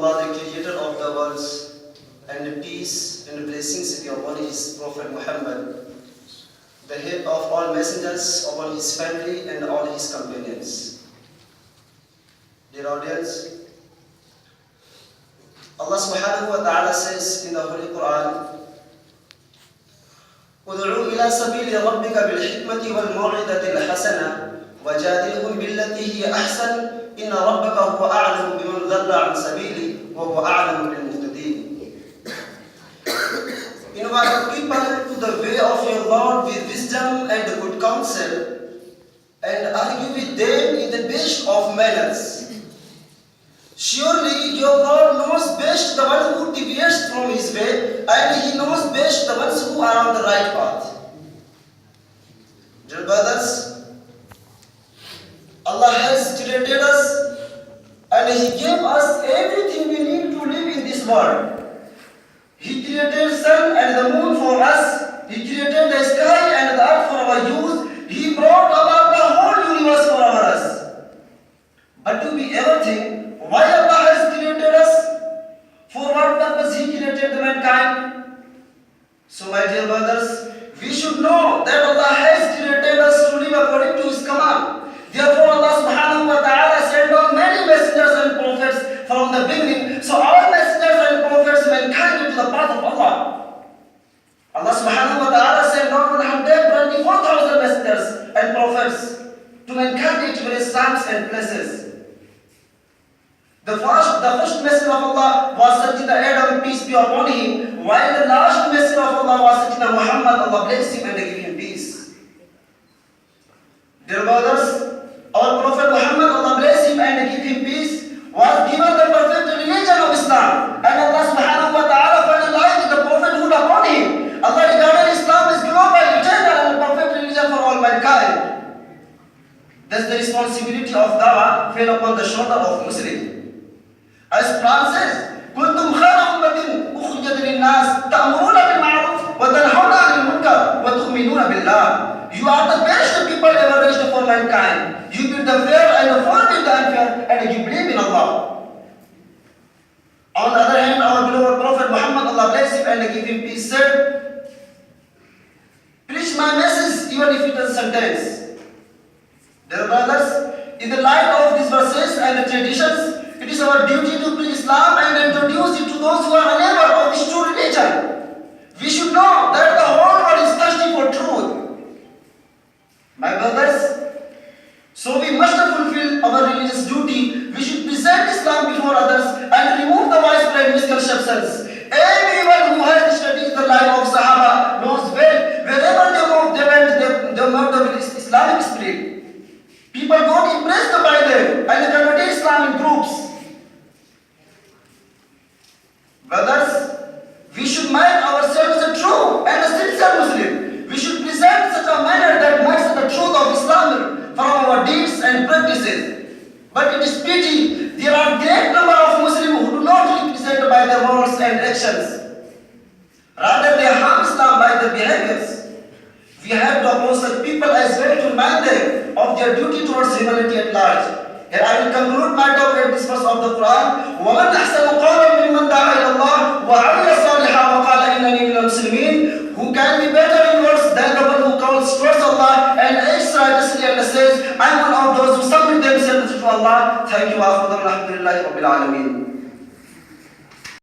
Allah, the creator of the worlds, and peace and blessings be upon his Prophet Muhammad, the head of all messengers, upon his family and all his companions. Dear audience, Allah subhanahu wa ta'ala says in the Holy Quran, "Ud'u ila sabili rabbika bil hikmati wal maw'idati al hasana wajadilhum billati hiya ahsan inna rabbaka huwa a'lamu biman dhalla 'an sabili wa huwa a'lamu bil muhtadin." Invite people to the way of your Lord with wisdom and good counsel, and argue with them in the best of manners. Surely your Lord knows best the one who deviates from his way, and he knows best the ones who are on the right path. Dear brothers, Allah has created us and he gave us everything we need to live in this world. He created sun and the moon for us. He created the sky and the earth for our use. He brought about the whole universe for our us. But do we ever think why Allah has created us? For what purpose He created the mankind? So my dear brothers, we should know that Allah has created us to live according to His command. Therefore Allah subhanahu wa ta'ala sent down many messengers and prophets from the beginning. So all messengers and prophets mankind into the path of Allah. Allah subhanahu wa ta'ala sent down 124,000 messengers and prophets to mankind into various times and places. The first messenger of Allah was Sayyidina Adam, peace be upon him, while the last messenger of Allah was Sayyidina Muhammad, Allah bless him and give him peace. Dear brothers, our Prophet Muhammad, Allah bless him and give him peace, was given the perfect religion of Islam, and Allah subhanahu wa ta'ala finalized the prophethood upon him. Allah regarded Islam as global, eternal and perfect religion for all mankind. Thus the responsibility of dawah fell upon the shoulder of Muslims. As Quran says, "Kuntum khayra ummatin ukhrijat lin-nas ta'muruna bil ma'ruf wa tanhauna 'anil munkar wa tu'minuna billah." You are the best people ever raised for mankind. You bid the fair and forbid the unfair, and you believe in Allah. On the other hand, our beloved Prophet Muhammad, Allah bless him and give him peace, said, "Preach my message even if it is sentence." Dear brothers, in the light of these verses and the traditions, it is our duty to preach Islam and introduce it to those who are unaware of this true religion. We should know that the whole world is thirsty for truth. My brothers, so we must fulfill our religious duty. We should present Islam before others and remove the widespread misconceptions. Everyone who has studied the life of Sahaba knows well, wherever they moved, they moved with Islamic spirit. People got impressed by them and they converted Islam in groups. Brothers, we should make ourselves a true and a sincere Muslim. We should present such a manner that matches the truth of Islam from our deeds and practices. But it is pity, there are great number of Muslims who do not represent by their words and actions. Rather, they harm Islam by their behaviors. We have to approach such people as well to remind them of their duty towards humanity at large. Here I will conclude my talk at this verse of the Quran. وَمَنْ أَحْسَنُ قَوْلًا مِمَّنْ دَعَا إِلَى اللَّهِ وَعَمِلَ صَالِحًا وَقَالَ إِنَّنِي مِنَ الْمُسْلِمِينَ. Who can be better in words than the one who calls towards Allah and acts righteously and says, "I am one of those who submit themselves to Allah." Thank you. Alhamdulillah Rabbil Alameen.